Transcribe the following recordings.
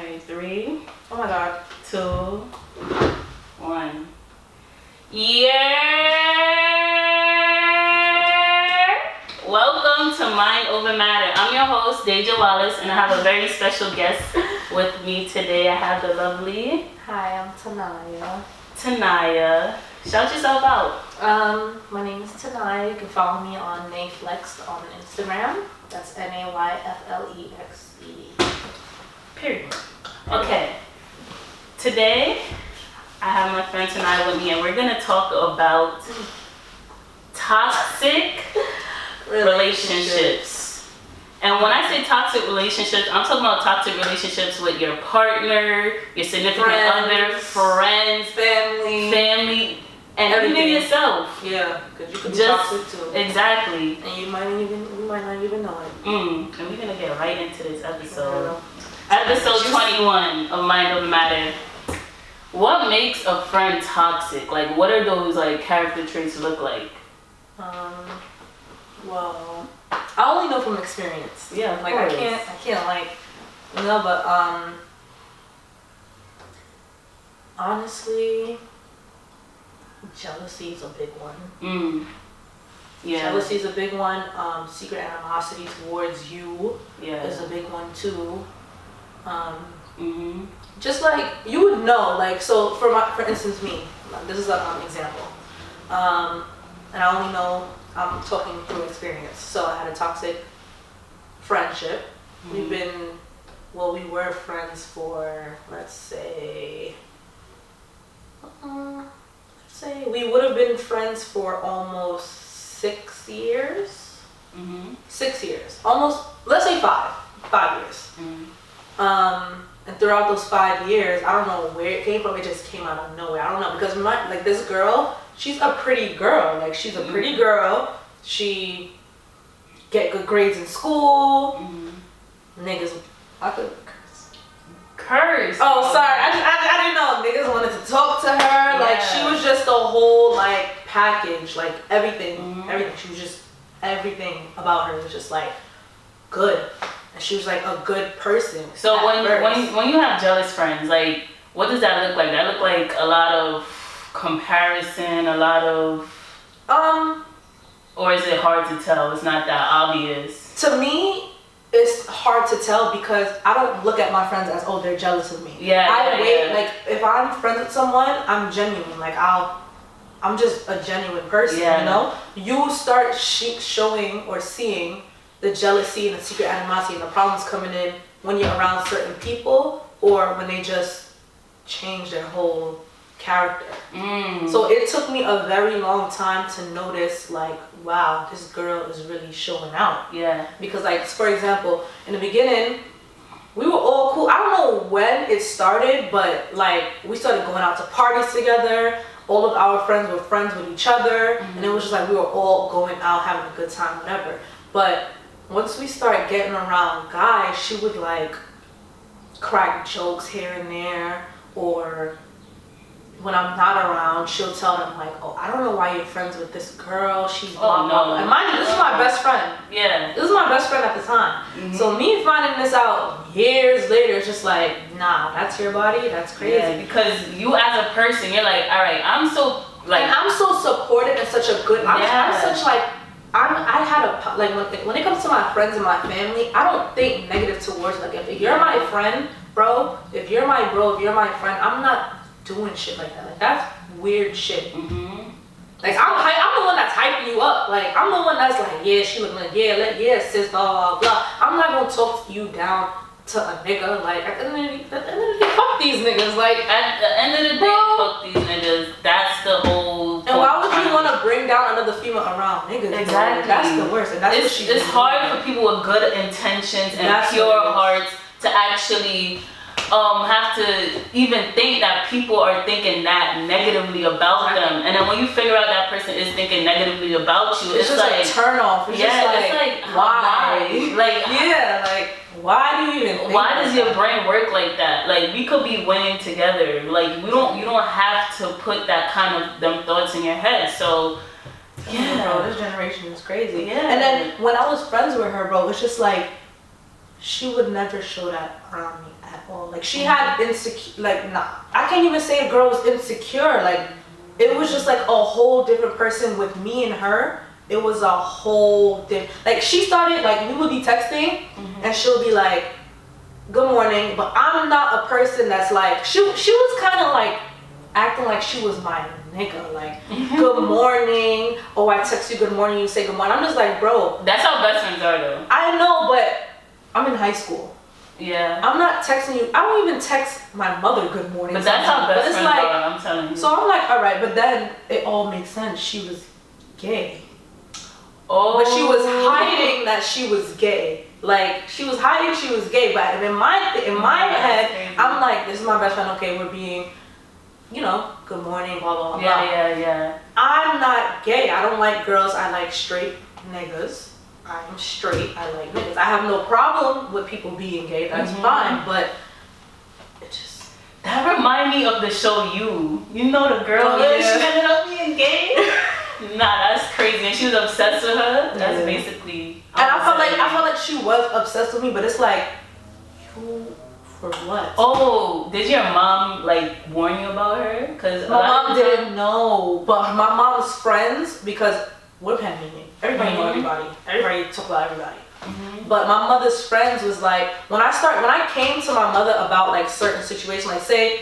Alright, 3. Oh my god. 2, 1. Yeah! Welcome to Mind Over Matter. I'm your host, Deja Wallace, and I have a very special guest with me today. I have the lovely... Hi, I'm Tanayah. Tanayah. Shout yourself out. My name is Tanayah. You can follow me on Nayflex on Instagram. That's Nayflexe. Period. Okay. Today, I have my friend Tanayah with me, and we're gonna talk about toxic relationships. And when I say toxic relationships, I'm talking about toxic relationships with your partner, your significant other, friends, family, and even yourself. Yeah, because you could be toxic too. Exactly. And you might not even know it. And we're gonna get right into this episode. Episode 21 of Mind Over Matter. What makes a friend toxic? Like, what are those character traits look like? Well, I only know from experience. Yeah, I can't but honestly, jealousy is a big one. Yeah. Jealousy is a big one. Secret animosity towards you is a big one too. Just you would know, so for instance, me, this is an example. And I only know, I'm talking through experience. So I had a toxic friendship. We were friends for, let's say we would have been friends for almost 6 years. 6 years, almost, let's say 5 years. And throughout those 5 years, I don't know where it came from. It just came out of nowhere. I don't know, because this girl, she's a pretty girl. She's a pretty girl. She get good grades in school. Niggas, I could curse. Oh, sorry. I didn't know. Niggas wanted to talk to her. Yeah. She was just a whole package. Everything. Everything. She was just, everything about her was just good. And she was a good person. So when you have jealous friends, what does that look like? That look like a lot of comparison, a lot of or is it hard to tell? It's not that obvious. To me, it's hard to tell because I don't look at my friends as, oh, they're jealous of me. If I'm friends with someone, I'm genuine. I'm just a genuine person, you know? You start showing or seeing the jealousy and the secret animosity and the problems coming in when you're around certain people or when they just change their whole character. So it took me a very long time to notice wow, this girl is really showing out. Yeah. Because for example, in the beginning, we were all cool. I don't know when it started, but we started going out to parties together. All of our friends were friends with each other. And it was just we were all going out, having a good time, whatever. But once we started getting around guys, she would crack jokes here and there, or when I'm not around, she'll tell them oh, I don't know why you're friends with this girl. She's blah, blah, blah. And mind you, this is my best friend. Yeah. This is my best friend at the time. So me finding this out years later, it's just nah, that's your body. That's crazy. Yeah, because you as a person, you're all right, I'm so and I'm so supportive and such a good. I'm such I had when it comes to my friends and my family, I don't think negative towards if you're my friend, bro, if you're my friend, I'm not doing shit like that. That's weird shit. I'm the one that's hyping you up. I'm the one that's yeah, she looking yeah, sis, blah, blah, blah. I'm not gonna talk you down to a nigga. At the end of the day, fuck these niggas. At the end of the day, fuck these niggas. That's the whole point. And why would you want to bring down another female around niggas? Exactly. That's the worst. And that's it's hard for people with good intentions and pure hearts to actually have to even think that people are thinking that negatively about them. And then when you figure out that person is thinking negatively about you, it's just a turn off. It's just why? Why do you even think why does your brain work like that? We could be winning together. You don't have to put that kind of them thoughts in your head. So bro, this generation is crazy. Yeah. And then when I was friends with her, bro, it's just she would never show that around me at all. Like, she had insecure, like, nah, I can't even say a girl was insecure. Like, it was just like a whole different person with me and her. It was a whole different, like, she started, like, we would be texting, and she'll be like, good morning, but I'm not a person that's like, she was kind of like acting like she was my nigga, like, good morning, oh, I text you good morning, you say good morning. I'm just like, bro. That's how best friends are, though. I know, but I'm in high school. Yeah. I'm not texting you. I don't even text my mother good morning. But that's how best friends are, I'm telling you. So I'm like, all right, but then it all makes sense. She was gay. Oh. But she was hiding that she was gay. Like, she was hiding she was gay, but in my head, crazy. I'm like, this is my best friend, okay, we're being, you know, good morning, blah, blah, blah. Yeah. I'm not gay. I don't like girls. I like straight niggas. I'm straight. I like niggas. I have no problem with people being gay. That's fine, but it just... That remind me of the show You. You know the girl that she ended up being gay? Nah, that's crazy. And she was obsessed with her. That's basically... And I felt like she was obsessed with me, but it's like, you for what? Oh, did your mom like warn you about her? Cause my mom didn't know, but my mom's friends, because we're pandemic. Everybody know everybody. Everybody talk about everybody. But my mother's friends was like, when I came to my mother about like certain situations, like say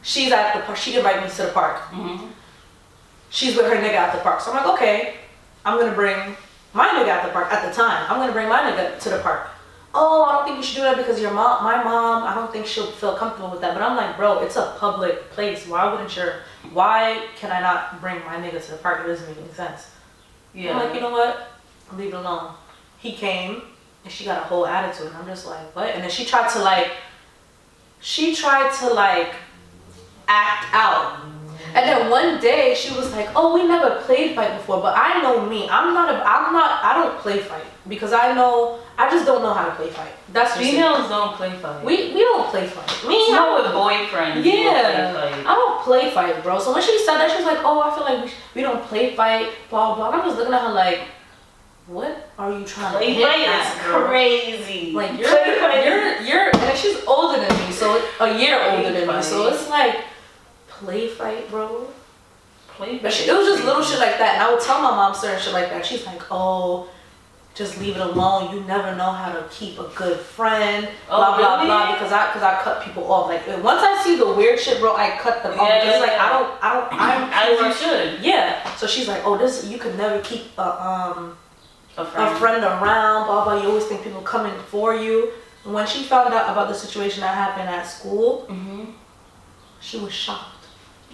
she's at the park, she invited me to the park. She's with her nigga at the park. So I'm like, okay, I'm gonna bring my nigga at the park at the time. I'm gonna bring my nigga to the park. Oh, I don't think you should do that because my mom, I don't think she'll feel comfortable with that. But I'm like, bro, it's a public place. Why can I not bring my nigga to the park? It doesn't make any sense. Yeah. I'm like, you know what? Leave it alone. He came and she got a whole attitude. And I'm just like, what? And then she tried to act out. And then one day she was like, oh, we never played fight before, but I know me. I don't play fight because I just don't know how to play fight. That's females don't play fight. We don't play fight. Me, not with boyfriends. Yeah. Play fight. I don't play fight, bro. So when she said that, she was like, oh, I feel like we don't play fight, blah, blah. And I'm just looking at her like, what are you trying to hit at, bro? Crazy. Like, you're, and she's older than me, so a year older than me. So it's like, play fight, bro. Play fight. It was just little shit like that. And I would tell my mom certain shit like that. She's like, oh, just leave it alone. You never know how to keep a good friend. Blah, blah, blah. Because I cut people off. Like, once I see the weird shit, bro, I cut them off. Because like, I'm as you should. Yeah. So she's like, oh, you could never keep a friend around, blah, blah. You always think people coming for you. And when she found out about the situation that happened at school, she was shocked.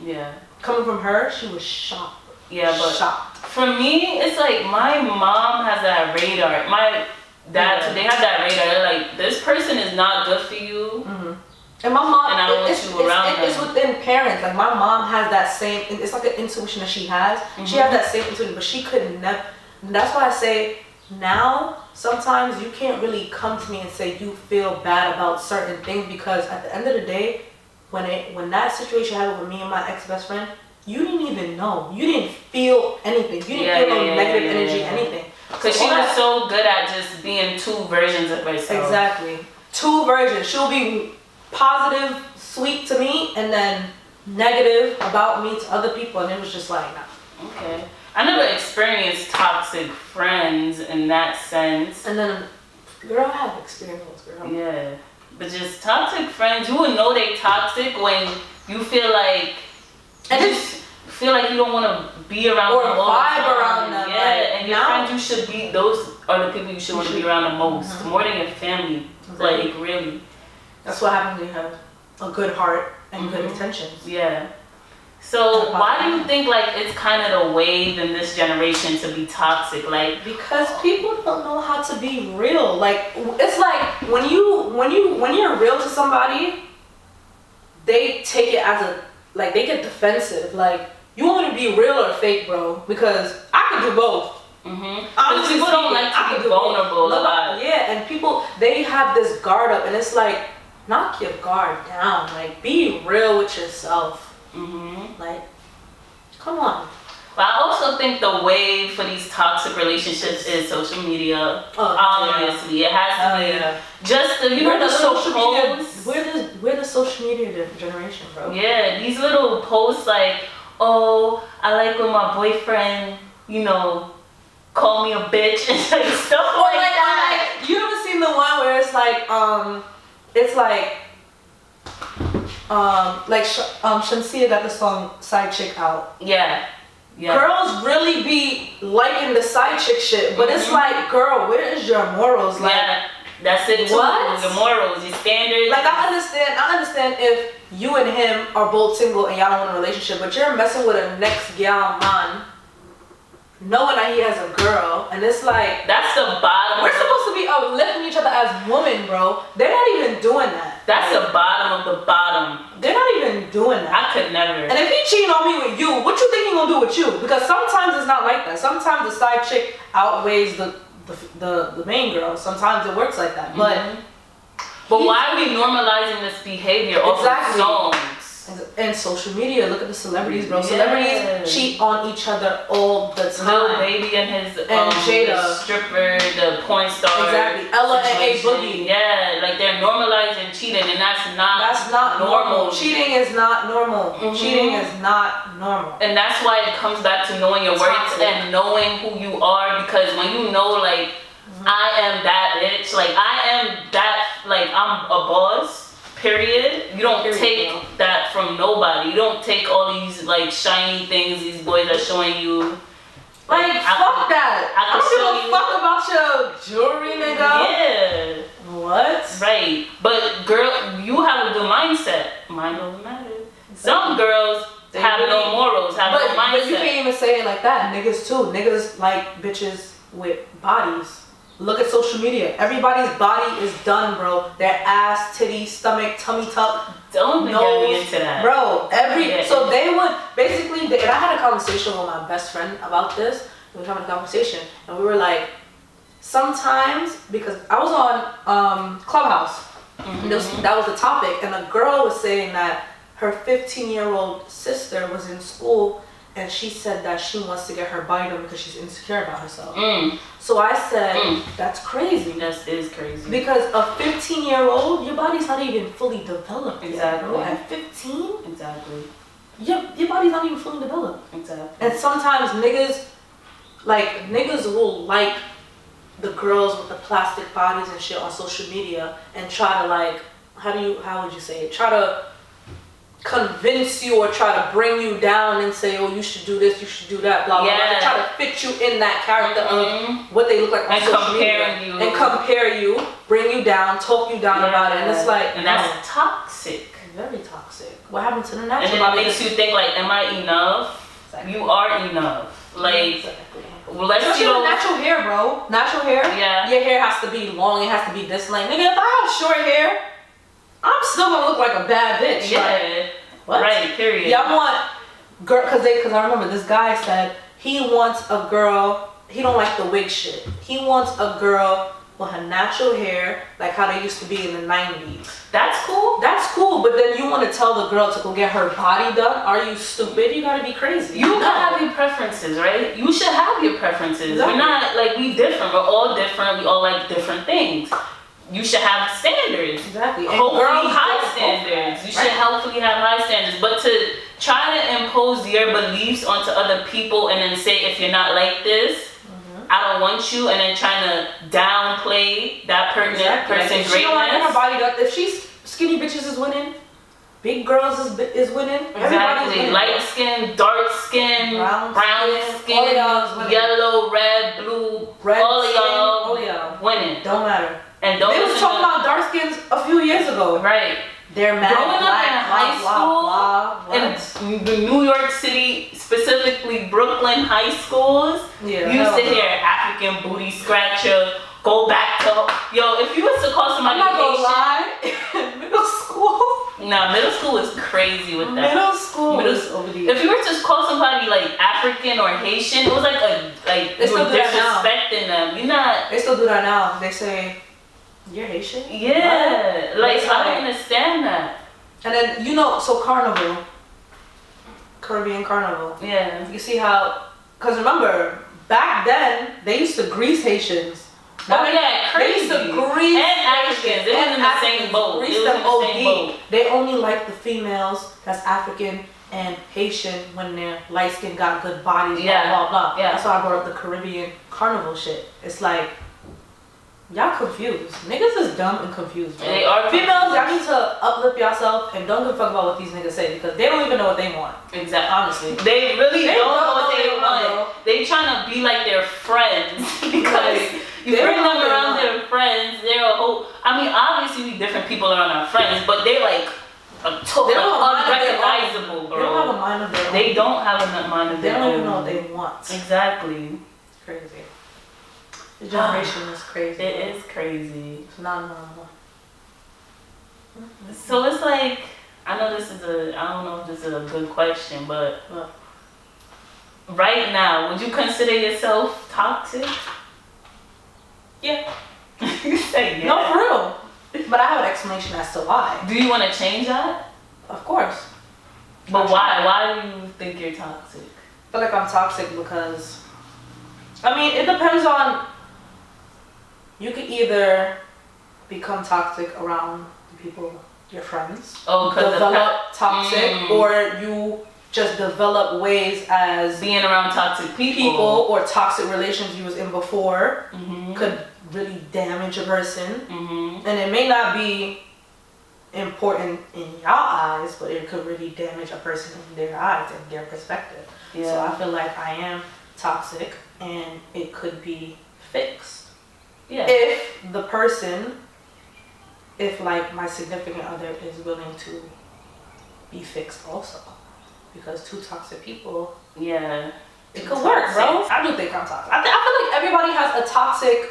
Yeah. Coming from her, she was shocked. Yeah, but shocked. For me, it's like my mom has that radar. My dad, they have that radar. They're like, this person is not good for you. And my mom, and I don't want you around them. It's within parents. Like, my mom has that same, it's like an intuition that she has. She has that same intuition, but she could never. That's why I say now, sometimes you can't really come to me and say you feel bad about certain things, because at the end of the day, when that situation happened with me and my ex-best friend, you didn't even know. You didn't feel anything. You didn't feel no negative energy, anything. Because she was so good at just being two versions of herself. Exactly. Two versions. She'll be positive, sweet to me, and then negative about me to other people. And it was just like, nah. Okay. I never experienced toxic friends in that sense. And then, girl, I have experience, girl. Yeah. But just toxic friends, you would know they toxic when you feel like you don't want to be around or them or vibe around them. Yeah, and your friends, you should be, those are the people you should want to be around the most, more than your family. Like, really. That's what happens when you have a good heart and good intentions. Yeah. So why do you think like it's kind of the wave in this generation to be toxic? Like, because people don't know how to be real. Like, it's like when you're real to somebody, they take it as they get defensive. Like, you want me to be real or fake, bro? Because I could do both. Because people don't like to be vulnerable a lot. Yeah, and people, they have this guard up, and it's like, knock your guard down. Like, be real with yourself. Like, come on. But I also think the way for these toxic relationships is social media. Obviously, it has to be just the the social media. We're the social media generation, bro. Yeah, these little posts like, oh, I like when my boyfriend, call me a bitch and like stuff like that. Like, you ever seen the one where it's like, Shamsia got the song Side Chick out. Yeah. Girls really be liking the side chick shit, but it's like, girl, where is your morals? Like, that's it too. What? Your morals, your standards. Like, I understand if you and him are both single and y'all don't want a relationship, but you're messing with a next gal man, knowing that he has a girl, and it's like, that's the bottom. We're supposed to be uplifting each other as women, bro. They're not even doing that. That's the bottom of the bottom. They're not even doing that. I could never. And if he cheating on me with you, what you think he gonna do with you? Because sometimes it's not like that. Sometimes the side chick outweighs the main girl. Sometimes it works like that. But why are we normalizing this behavior off of songs? And social media, look at the celebrities, bro. Celebrities cheat on each other all the time. Lil Baby and his Jada, the stripper, the porn star. Exactly. Ella and A Boogie. Yeah, like they're normalizing cheating, and that's not normal. Cheating is not normal. Cheating is not normal. And that's why it comes back to knowing your worth and knowing who you are. Because when you know, like, I am that bitch, like I am that, like I'm a boss. Period. You don't take that from nobody. You don't take all these like shiny things these boys are showing you. Like fuck that. I don't give a fuck about your jewelry, nigga. Yeah. What? Right. But girl, you have a good mindset. Mind over matter. Some girls have no morals, have no mindset. But you can't even say it like that. Niggas too. Niggas like bitches with bodies. Look at social media. Everybody's body is done, bro. Their ass, titty, stomach, tummy tuck. Don't get me into that. Bro, so they would basically, and I had a conversation with my best friend about this. We were having a conversation, and we were like, sometimes, because I was on Clubhouse, and that was the topic, and a girl was saying that her 15-year-old sister was in school, and she said that she wants to get her body done because she's insecure about herself. So I said, that's crazy. That is crazy. Because a 15-year-old, your body's not even fully developed yet, bro. At 15? Exactly. Your body's not even fully developed. Exactly. And sometimes niggas will like the girls with the plastic bodies and shit on social media and try to like, how would you say it? Try to convince you or try to bring you down and say, oh, you should do this, you should do that, blah, blah, blah. They try to fit you in that character of what they look like on social media. And compare you, bring you down, talk you down about it. And it's like... And that's toxic. Very toxic. What happened to the natural? And then it makes you think like, am I enough? Exactly. You are enough. Like... Let's see the natural hair, bro. Natural hair. Yeah. Your hair has to be long. It has to be this length. Nigga, if I have short hair, I'm still gonna look like a bad bitch. Yeah. Like, what? Right. Period. Yeah, I want girl because I remember this guy said he wants a girl. He don't like the wig shit. He wants a girl with her natural hair, like how they used to be in the 90s. That's cool. That's cool. But then you want to tell the girl to go get her body done? Are you stupid? You gotta be crazy. You can have your preferences, right? You should have your preferences. Exactly. We're not like we different. We're all different. We all like different things. You should have standards. Exactly. And hopefully high standards. You should hopefully have high standards. But to try to impose your beliefs onto other people and then say if you're not like this, I don't want you, and then trying to downplay that person's greatness. She don't want her body done. If she's skinny bitches is winning, big girls is winning. Exactly. Winning. Light skin, dark skin, brown skin, yellow, red, blue, all of y'all winning. Don't matter. And don't they was talking about dark skins a few years ago. Right. They're mad. Growing up in high school, in the New York City, specifically Brooklyn high schools, you used to hear African booty scratcher, go back to, if you was to call somebody I'm not gonna lie, middle school. Nah, middle school is crazy with that. Middle school is over the If you were to call somebody like African or Haitian, it was like you were disrespecting them. You're not. They still do that now. They say, you're Haitian? Yeah. Like, I don't understand that. And then, so Caribbean carnival. Yeah. You see how, because remember, back then, they used to grease Haitians. Crazy. They used to grease and Africans. They were in the same boat. Grease them OD. They only like the females that's African and Haitian when their light skin got good bodies, blah, blah, blah. Yeah. That's why I brought up the Caribbean carnival shit. It's like, y'all confused. Niggas is dumb and confused, bro. They are females, y'all need to uplift yourself and don't give a fuck about what these niggas say because they don't even know what they want. Exactly. Honestly. They really don't know what they want. They trying to be like their friends because you bring them around their friends. They're a whole. I mean, obviously, different people are on our friends, but they're like unrecognizable, bro. They don't have a mind of their own. They don't have a mind of their own. They don't even know what they want. Exactly. It's crazy. The generation is crazy. It is crazy. It's not normal. So it's like, I know this is I don't know if this is a good question, but right now, would you consider yourself toxic? Yeah. You say yeah. No, for real. But I have an explanation as to why. Do you want to change that? Of course. But why? Why do you think you're toxic? I feel like I'm toxic because, I mean, it depends on, you could either become toxic around the people, your friends. Oh, because develop toxic, or you just develop ways as being around toxic people or toxic relations you was in before could really damage a person. And it may not be important in your eyes, but it could really damage a person in their eyes and their perspective. Yeah. So I feel like I am toxic and it could be fixed. Yeah. If the person, if like my significant other is willing to be fixed also. Because two toxic people, it could work, bro. I do think I'm toxic. I feel like everybody has a toxic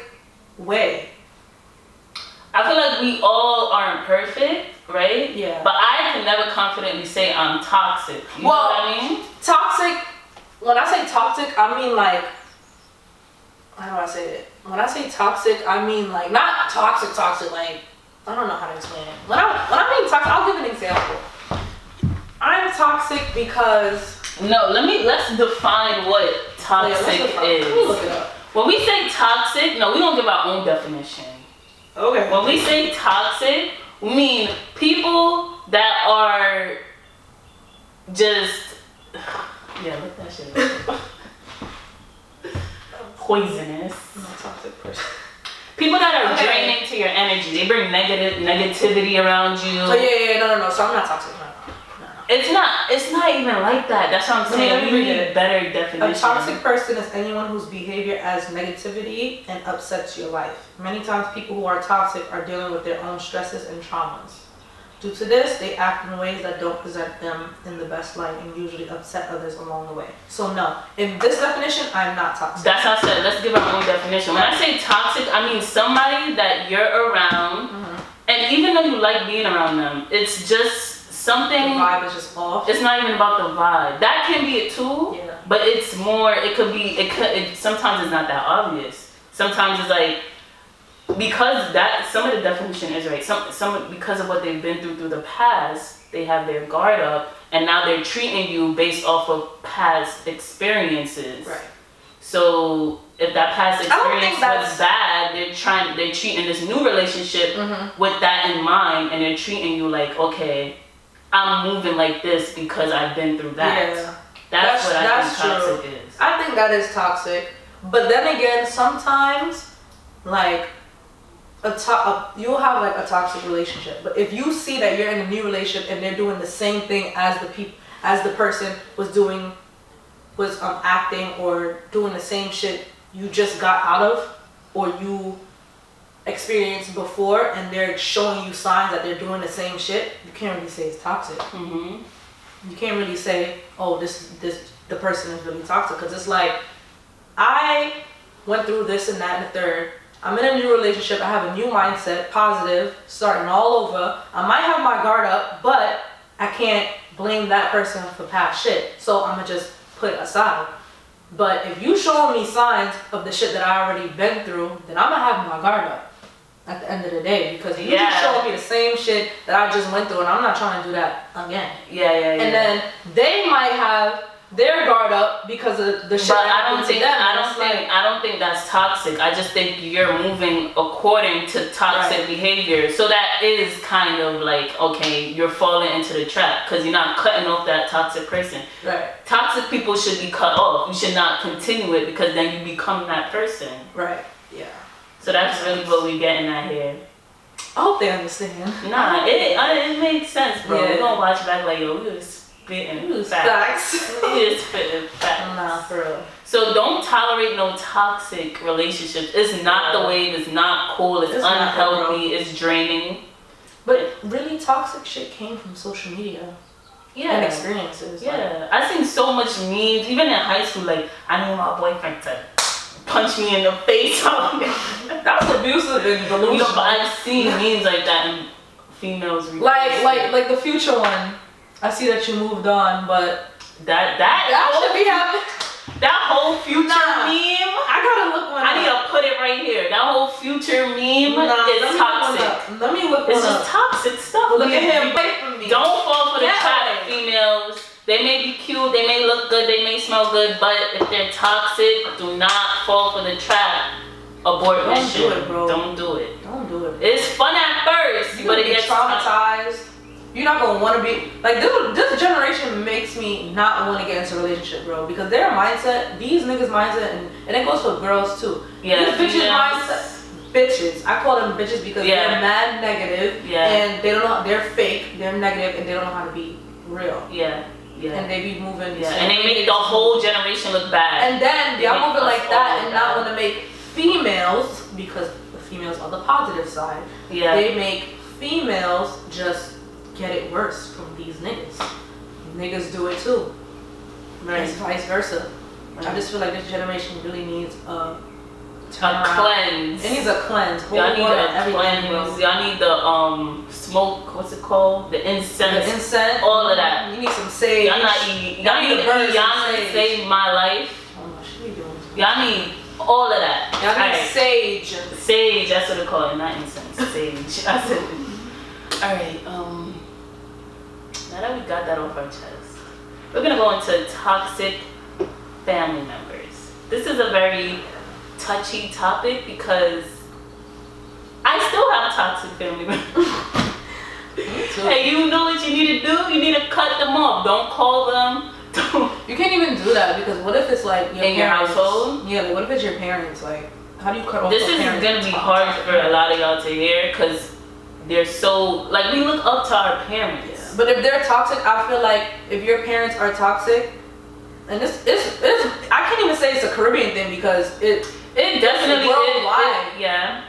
way. I feel like we all aren't perfect, right? Yeah. But I can never confidently say I'm toxic. You know what I mean? Toxic, when I say toxic, I mean like, how do I say it? When I say toxic, I mean like, not toxic, like, I don't know how to explain it. When I mean toxic, I'll give an example. I'm toxic because... No, let's define what toxic is. Let me look it up. When we say toxic, no, we don't give our own definition. Okay. When we say toxic, we mean people that are just... Yeah, look that shit up. Poisonous. I'm not a toxic person. People that are draining to your energy. They bring negativity around you. Oh yeah, no. So I'm not toxic. No. It's not even like that. That's what I'm saying. We need better definition. A toxic person is anyone whose behavior adds negativity and upsets your life. Many times people who are toxic are dealing with their own stresses and traumas. Due to this, they act in ways that don't present them in the best light and usually upset others along the way. So no, in this definition, I'm not toxic. That's how I said, let's give our own definition. When I say toxic, I mean somebody that you're around, and even though you like being around them, it's just something. The vibe is just off. It's not even about the vibe. That can be it too, but it's more, it sometimes it's not that obvious. Sometimes it's like, because that, some of the definition is right. Some because of what they've been through the past, they have their guard up, and now they're treating you based off of past experiences. Right. So if that past experience was bad, they're treating this new relationship with that in mind, and they're treating you like, okay, I'm moving like this because I've been through that. Yeah. That's what I think toxic is. I think that is toxic, but then again, sometimes like. You'll have like a toxic relationship, but if you see that you're in a new relationship and they're doing the same thing as the person was acting or doing the same shit you just got out of or you experienced before, and they're showing you signs that they're doing the same shit, you can't really say it's toxic. You can't really say, oh, the person is really toxic, because it's like, I went through this and that and the third. I'm in a new relationship, I have a new mindset, positive, starting all over. I might have my guard up, but I can't blame that person for past shit. So I'm gonna just put it aside. But if you showing me signs of the shit that I already been through, then I'm gonna have my guard up. at the end of the day, because you just showing me the same shit that I just went through, and I'm not trying to do that again. And then they might have their guard up because of the shit. But I don't think that's toxic. I just think you're moving according to toxic behavior. So that is kind of like, okay, you're falling into the trap because you're not cutting off that toxic person. Right. Toxic people should be cut off. You should not continue it because then you become that person. Right. Yeah. So that's really what we're getting at here. I hope they understand. Nah, it makes sense, bro. We're gonna watch back like, yo, we was spitting facts. We was spitting facts. Nah, for real. So don't tolerate no toxic relationships. It's not the wave. It's not cool. It's unhealthy. It's draining. But really, toxic shit came from social media. And experiences. Yeah. I seen so much memes, even in high school, like, I need my boyfriend to punch me in the face. That's abusive and delusional. But I've seen memes like that in females. Like the Future one. I see that you moved on, but that should be happening. That whole Future meme. I gotta look one. I need to put it right here. That whole Future meme is toxic. Let me look. It's just toxic stuff. Look at him. Don't fall for the trap of females. They may be cute, they may look good, they may smell good, but if they're toxic, do not fall for the trap. Abort that shit. Don't do it, bro. Don't do it. Don't do it. It's fun at first, but it gets traumatized. You're not gonna want to be like this generation makes me not want to get into a relationship, bro. Because their mindset, these niggas' mindset, and it goes for girls too. Yeah, these bitches' mindset. Bitches. I call them bitches because they're mad negative, and they don't know. They're fake. They're negative, and they don't know how to be real. Yeah. And they be moving. And they make the whole generation look bad. And then y'all moving like that and not want to make females, because the females are the positive side. Yeah. They make females just get it worse from these niggas. Niggas do it too. Right. It's vice versa. Right. I just feel like this generation really needs a cleanse. It needs a cleanse. Y'all need a cleanse. Y'all need the smoke. What's it called? The incense. The incense. All of that. You need some sage. Y'all need Yana Save My Life. Oh no, she be doing. Y'all need all of that. Y'all need sage. Sage. That's what they call it. Not incense. Sage. I said. All right. Now that we got that off our chest, we're gonna go into toxic family members. This is a very touchy topic because I still have toxic family members. Hey, you know what you need to do? You need to cut them off. Don't call them. You can't even do that because what if it's like your household? Yeah, like what if it's your parents? Like, how do you cut off? This is gonna be hard for a lot of y'all to hear because they're so like we look up to our parents. Yeah. But if they're toxic, I feel like if your parents are toxic, and this is I can't even say it's a Caribbean thing because it definitely worldwide.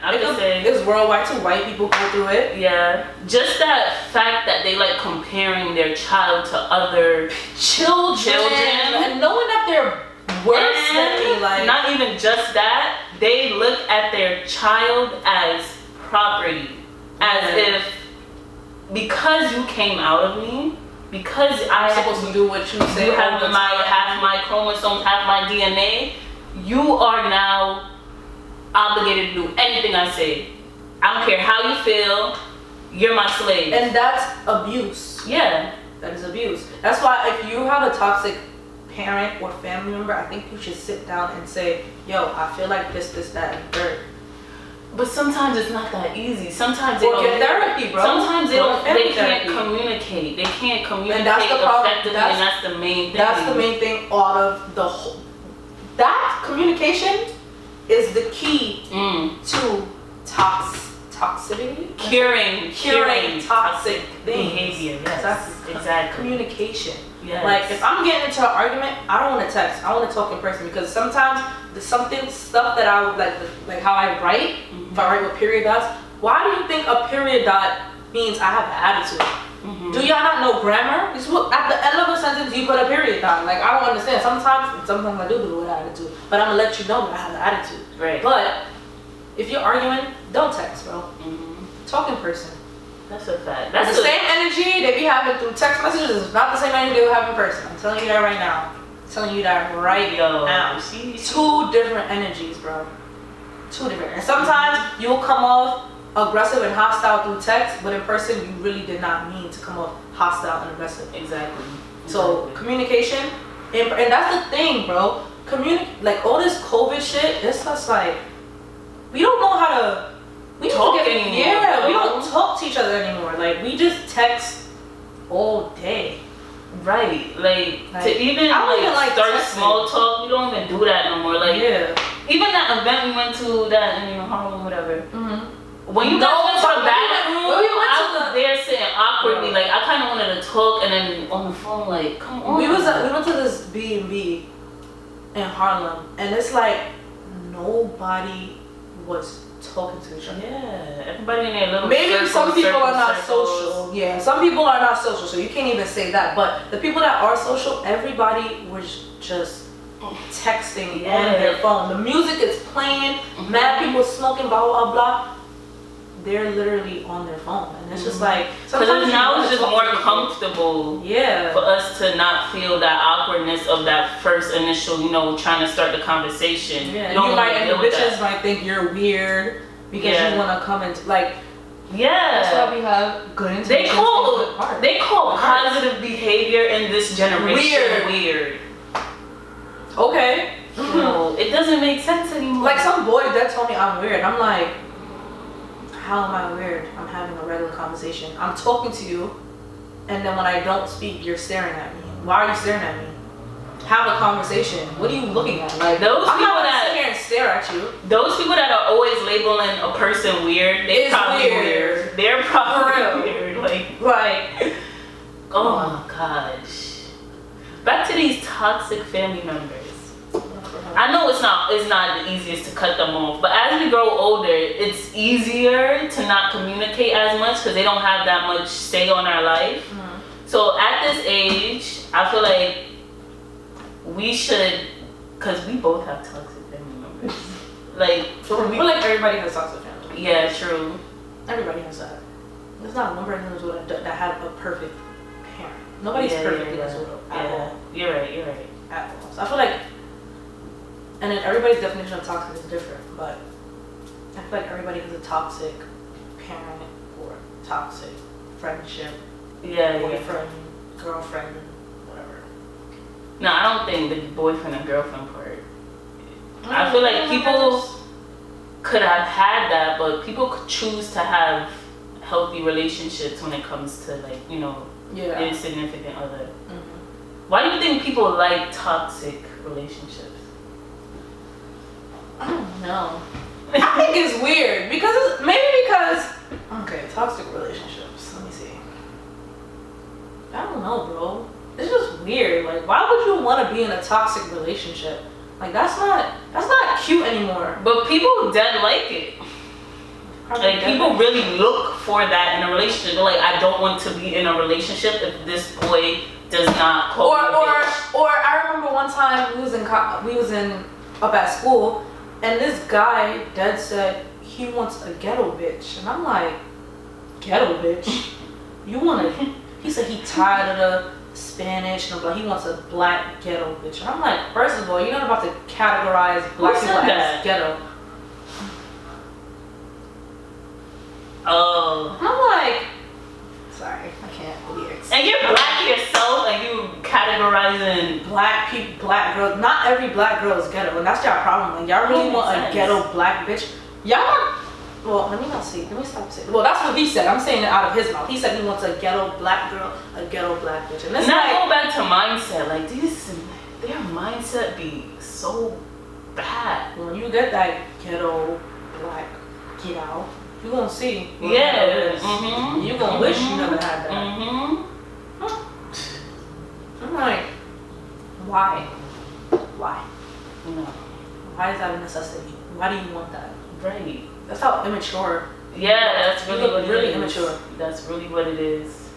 I could say it's worldwide too. White people go through it. Yeah, just that fact that they like comparing their child to other children and knowing that they're worse than me. Like not even just that, they look at their child as property, as if because you came out of me. Because I'm supposed to do what you say. You have half my chromosomes, half my DNA. You are now obligated to do anything I say. I don't care how you feel. You're my slave. And that's abuse. Yeah, that is abuse. That's why if you have a toxic parent or family member, I think you should sit down and say, "Yo, I feel like this, that, and third." But sometimes it's not that easy. Sometimes they don't get therapy, bro. Sometimes they can't communicate. They can't communicate and that's the problem. Effectively, and that's the main thing. That's the main thing out of the whole. That communication is the key to toxicity. Curing toxic behavior. Yes, that's exactly. Communication. Yes. Like if I'm getting into an argument, I don't want to text. I want to talk in person because sometimes stuff that I would like how I write. If I write with period dots, why do you think a period dot means I have an attitude? Do y'all not know grammar? At the end of a sentence, you put a period dot. Like I don't understand. Sometimes I do with attitude, but I'm gonna let you know that I have an attitude. Right. But if you're arguing, don't text, bro. Talk in person. That's a fact. That's the same energy they be having through text messages is not the same energy they will have in person. I'm telling you that right now. Now. Two different energies, bro. Two different. And sometimes you'll come off aggressive and hostile through text, but in person you really did not mean to come off hostile and aggressive. Exactly. So communication, and that's the thing, bro. Like all this COVID shit, it's just like we don't know how to. We talk anymore. Yeah, we don't talk to each other anymore. Like we just text all day. Right, like to even like start small talk, we don't even do that no more. Like even that event we went to that in Harlem, whatever. When you guys went to the bathroom, I was there sitting awkwardly. Like I kind of wanted to talk, and then on the phone, like, come on. We went to this B&B in Harlem, and it's like nobody was talking to each other. Yeah, everybody in their little maybe some people are not social. Yeah, some people are not social, so you can't even say that. But the people that are social, everybody was just texting on their phone. The music is playing, mad people smoking, blah blah blah. They're literally on their phone, and it's just like sometimes now it's just more comfortable for us to not feel that awkwardness of that first initial, trying to start the conversation. Yeah, the bitches might think you're weird because you want to come and like. Yeah, that's why we have good intentions. They call positive behavior in this generation weird. Okay. It doesn't make sense anymore. Like some boy that told me I'm weird. I'm like, how am I weird? I'm having a regular conversation. I'm talking to you, and then when I don't speak, you're staring at me. Why are you staring at me? Have a conversation. What are you looking at? Like those I'm people not that sit here and stare at you. Those people that are always labeling a person weird, they're probably weird. They're probably weird. Like, oh my gosh. Back to these toxic family members. I know it's not the easiest to cut them off, but as we grow older, it's easier to not communicate as much because they don't have that much say on our life. So at this age, I feel like we should, because we both have toxic family members. Like, so we feel like everybody has toxic family. Yeah, true. Everybody has that. There's not one person that have a perfect parent. Nobody's perfect in this world at all. You're right. At all. So I feel like, and then everybody's definition of toxic is different, but I feel like everybody has a toxic parent or toxic friendship. Boyfriend, girlfriend, whatever. No, I don't think the boyfriend and girlfriend part. I feel like people could have had that, but people could choose to have healthy relationships when it comes to their significant other. Why do you think people like toxic relationships? I don't know. I think it's weird because toxic relationships. Let me see. I don't know, bro. It's just weird. Like, why would you want to be in a toxic relationship? Like, that's not cute anymore. But people dead like it. Like, people really look for that in a relationship. They're like, I don't want to be in a relationship if this boy does not call me a bitch. Or I remember one time we was in up at school, and this guy dead said he wants a ghetto bitch, and I'm like, ghetto bitch? You want a? He said he tired of the Spanish and he wants a black ghetto bitch, and I'm like, first of all, you're not about to categorize black people as ghetto. Oh. I'm like, sorry, I can't believe it. And you're black yourself, and you categorizing black people, black girls. Not every black girl is ghetto, and that's y'all problem. Like, y'all really want a ghetto black bitch? Y'all. Well, let me stop saying. Well, that's what he said. I'm saying it out of his mouth. He said he wants a ghetto black girl, a ghetto black bitch. And go back to mindset. Like, their mindset be so bad. When you get that ghetto black get out, you gonna see. Yeah. You gonna wish you never had that. I'm like, why? No. Why is that a necessity? Why do you want that? Right. That's how immature. Yeah, that's really immature. That's really what it is.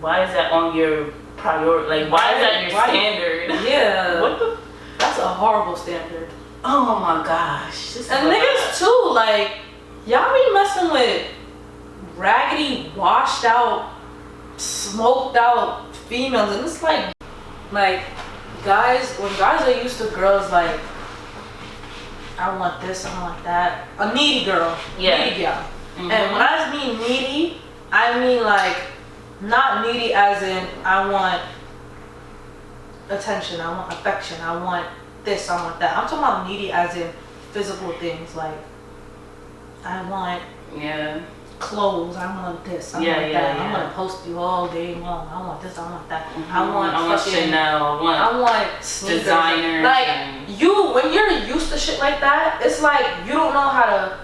Why is that on your priority? Like, why is that your standard? Yeah. That's a horrible standard. Oh my gosh. And niggas too, like, y'all be messing with raggedy, washed out, smoked out females, and it's like guys, when guys are used to girls like, I want this, I want that. A needy girl. Yeah. Needy girl. And when I mean needy, I mean like not needy as in I want attention, I want affection, I want this, I want that. I'm talking about needy as in physical things, like I want clothes, I want this, I want that. I'm gonna post you all day long. I want this, I want that. I want Chanel, I want sneakers. Designers. Like you, when you're used to shit like that, it's like you don't know how to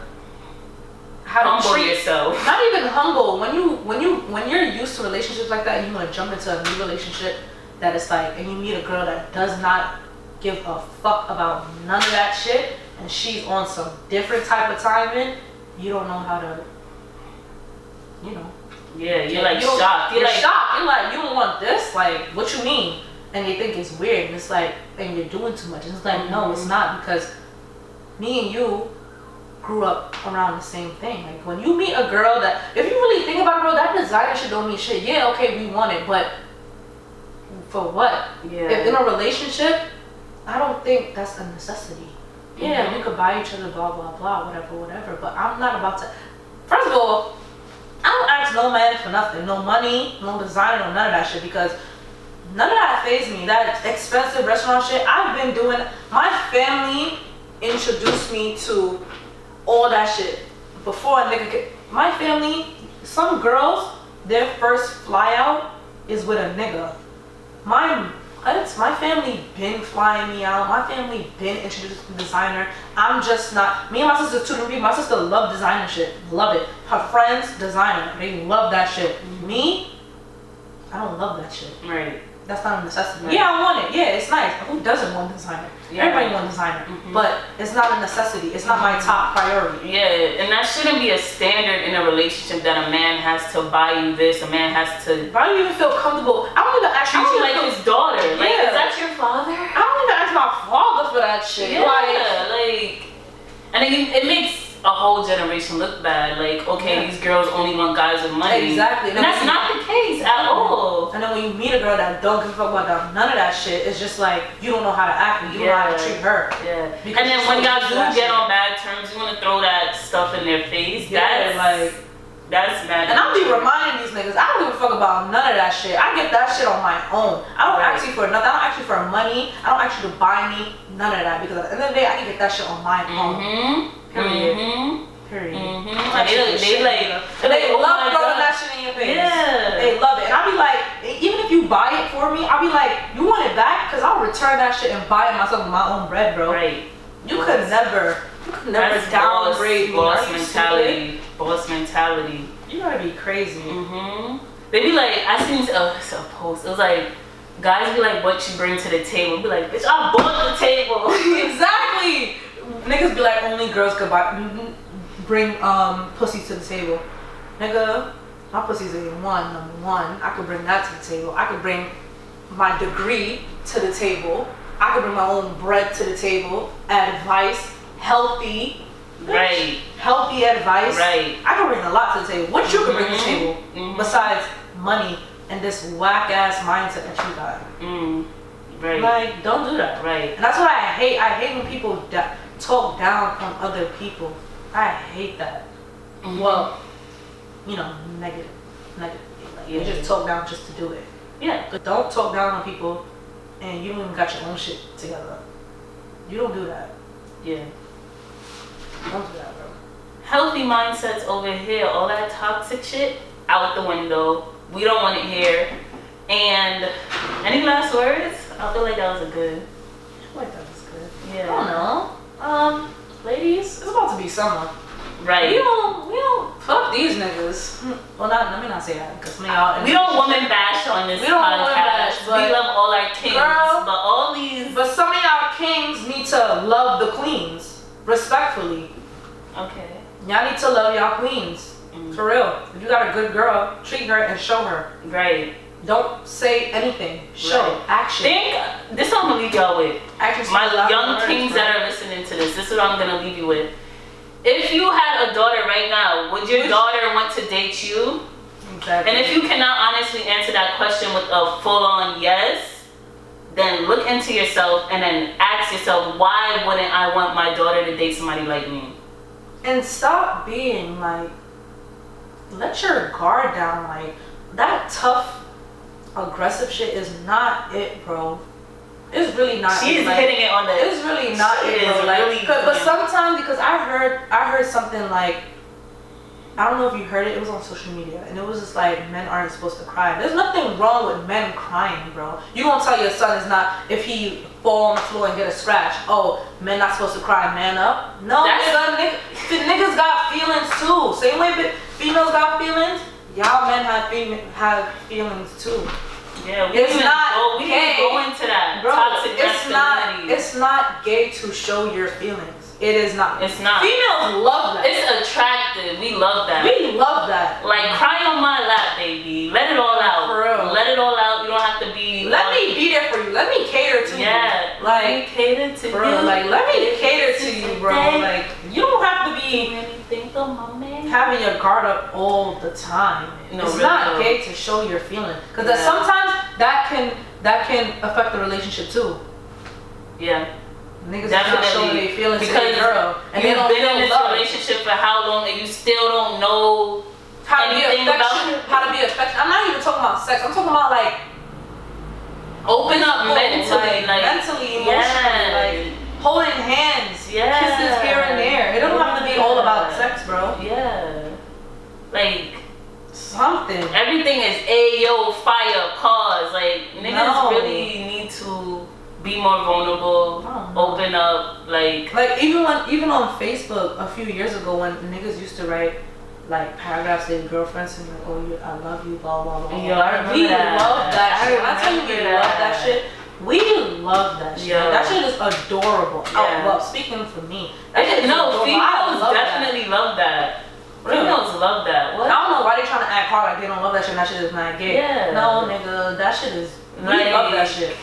treat yourself. Not even humble. When you're used to relationships like that, and you want to jump into a new relationship that is like, and you meet a girl that does not give a fuck about none of that shit, and she's on some different type of timing, you don't know how to, Yeah, you're like shocked. You're shocked. You're like, you don't want this? Like, what you mean? And they think it's weird, and it's like, and you're doing too much. And it's like, no, it's not, because me and you grew up around the same thing. Like, when you meet a girl that, if you really think about it, bro, that designer shit don't mean shit. Yeah, okay, we want it, but for what? Yeah. If in a relationship, I don't think that's a necessity. Yeah, we could buy each other, blah, blah, blah, whatever, but I'm not about to, first of all, I don't ask no man for nothing. No money, no designer, no none of that shit, because none of that fazed me. That expensive restaurant shit, I've been doing. My family introduced me to all that shit before a nigga my family, some girls, their first fly out is with a nigga. My family been flying me out. My family been introduced to designer. I'm just not. Me and my sister, two different people. My sister love designer shit. Love it. Her friends, designer. They love that shit. Me, I don't love that shit. Right. That's not a necessity. Right. Yeah, I want it. Yeah, it's nice. Who doesn't want designer? Yeah. Everybody wants designer. But it's not a necessity. It's not my top priority. Yeah, and that shouldn't be a standard in a relationship that a man has to buy you this, a man has to... Why do you even feel comfortable? I don't even actually like his daughter. Like, is that your father? I don't even ask my father for that shit. Yeah, and it makes a whole generation look bad. Like, okay, these girls only want guys with money. Exactly. And that's not the case at all. And then when you meet a girl that don't give a fuck about none of that shit, it's just like, you don't know how to act, you don't know how to treat her. Yeah. And then when y'all do get on bad terms, you want to throw that stuff in their face. That's bad. And I'll be reminding these niggas, I don't give a fuck about none of that shit. I get that shit on my own. I don't ask you for nothing. I don't ask you for money. I don't ask you to buy me none of that, because at the end of the day, I can get that shit on my own. Period. Period. They love throwing that shit in your face. Yeah. They love it. And I'll be like, even if you buy it for me, I'll be like, you want it back? Because I'll return that shit and buy it myself with my own bread, bro. Right. You could never downgrade me. Boss mentality. Boss mentality. You gotta be crazy. They be like, I seen a post. It was like, guys be like, what you bring to the table? Be like, bitch, I bought the table. Exactly. Niggas be like, only girls could bring pussy to the table. Nigga, my pussy's number one. I could bring that to the table. I could bring my degree to the table. I could bring my own bread to the table. Advice, healthy advice. Right. I can bring a lot to the table. What you can bring to the table besides money and this whack ass mindset that you got? Right. Like, don't do that. Right. And that's what I hate. I hate when people talk down on other people. I hate that. Well, negative. Like, you just talk down just to do it. Yeah. But don't talk down on people and you don't even got your own shit together. You don't do that. Yeah. Don't do that, bro. Healthy mindsets over here. All that toxic shit out the window. We don't want it here. And any last words? I feel like that was I feel like that was good. Yeah. I don't know. Ladies, it's about to be summer. Right. We don't fuck these niggas. Well, let me not say that, because we don't woman bash on this podcast. We love all our kings, girl, but some of y'all kings need to love the queens respectfully. Okay. Y'all need to love y'all queens. For real. If you got a good girl, treat her and show her. Right. Don't say anything. Show action. This I'm gonna leave y'all with. Action. My young kings that are listening to this. This is what I'm gonna leave you with. If you had a daughter right now, would your daughter want to date you? Exactly. And if you cannot honestly answer that question with a full-on yes, then look into yourself and then ask yourself, why wouldn't I want my daughter to date somebody like me? And stop being like let your guard down. Like, that tough, aggressive shit is not it, bro. It's really not. She's hitting it on the. It's really not it, bro. Like, really but sometimes, because I heard something like, I don't know if you heard it. It was on social media, and it was just like, men aren't supposed to cry. There's nothing wrong with men crying, bro. You gonna tell your son is not, if he fall on the floor and get a scratch, oh, men not supposed to cry, man up. No, niggas got feelings too. Same way females got feelings, y'all men have feelings too. Yeah, we didn't go into that, bro. Toxic masculinity. It's not gay to show your feelings. It is not. It's not. Females love that. It's attractive. We love that. We love that. Like, cry on my lap, baby. Let it all out. For real. Let it all out. You don't have to be. Let me be there for you. Let me cater to you. Yeah. Like, cater to bro, you. like, let me cater to you, bro. Like, you don't have to be having your guard up all the time. No, it's really not gay to show your feelings, because sometimes that can affect the relationship too. Yeah. Niggas not showing their feelings to their girl, and you've been in this relationship for how long, and you still don't know how to be affectionate. I'm not even talking about sex. I'm talking about like open up mentally, mentally, emotionally, like holding hands, kisses here and there. It don't have to be all about sex, bro. Yeah, like something. Everything is ayo, fire, pause. Like, niggas really need to be more vulnerable, open up, like even on Facebook a few years ago, when niggas used to write like paragraphs to their girlfriends and like, oh, I love you, blah blah blah. Yo, I we love that shit. When I tell you we love that shit, we love that shit. Yo. That shit is adorable. Yeah. Well, speaking for me, females definitely love that. Females love that. What? I don't know why they trying to act hard like they don't love that shit. That shit is not gay. Yeah. No, nigga, that shit is. We love that shit.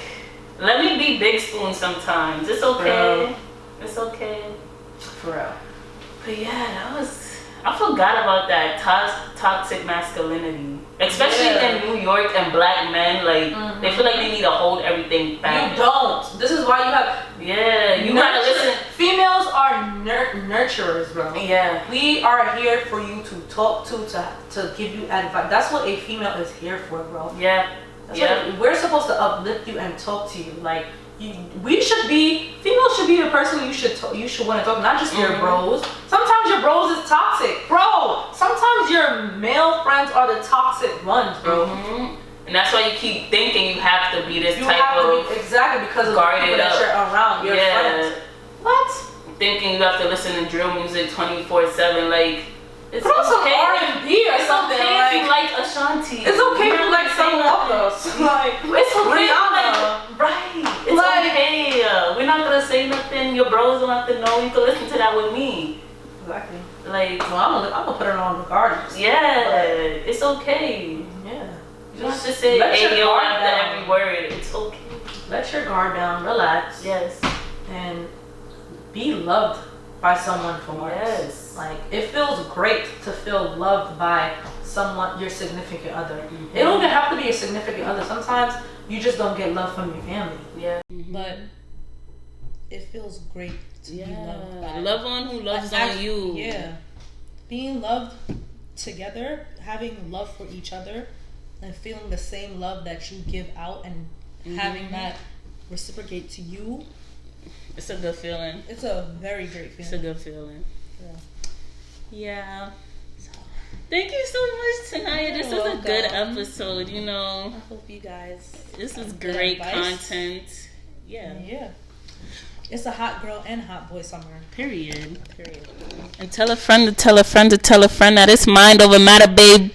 Let me be Big Spoon sometimes. It's okay. It's okay. For real. But yeah, I forgot about that toxic masculinity. Especially in New York and black men, like, they feel like they need to hold everything back. You don't. This is why you have... Yeah, you gotta listen. Females are nurturers, bro. Yeah. We are here for you to talk to give you advice. That's what a female is here for, bro. Yeah. We're supposed to uplift you and talk to you. Like, females should be the person you should want to talk to, not just your bros. Sometimes your bros is toxic, bro. Sometimes your male friends are the toxic ones, bro. And that's why you keep thinking you have to be this exactly, because of the people that you're around, your friends. What? Thinking you have to listen to drill music 24/7, like. It's put on some R&B or something. It's okay if you like Ashanti. It's okay if you like some Walkers. Like, it's okay. Rihanna. Right. It's okay. We're not gonna say nothing. Your bros don't have to know. You can listen to that with me. Exactly. Like, well, I'm gonna put it on regardless. Yeah, but it's okay. Yeah. You don't have to say ayo after every word. It's okay. Let your guard down. Relax. Yes. And be loved by someone for once. Yes. Like, it feels great to feel loved by someone, your significant other. It don't even have to be a significant other. Sometimes you just don't get love from your family. Yeah. But it feels great to be loved by. Love on who loves on you. Yeah. Being loved together, having love for each other, and feeling the same love that you give out, and having that reciprocate to you. It's a good feeling. It's a very great feeling. It's a good feeling. Yeah. Thank you so much, Tanayah. This was a good episode, you know. I hope you guys. This was great content. Yeah. Yeah. It's a hot girl and hot boy summer. Period. And tell a friend to tell a friend to tell a friend that it's Mind Over Matter, baby.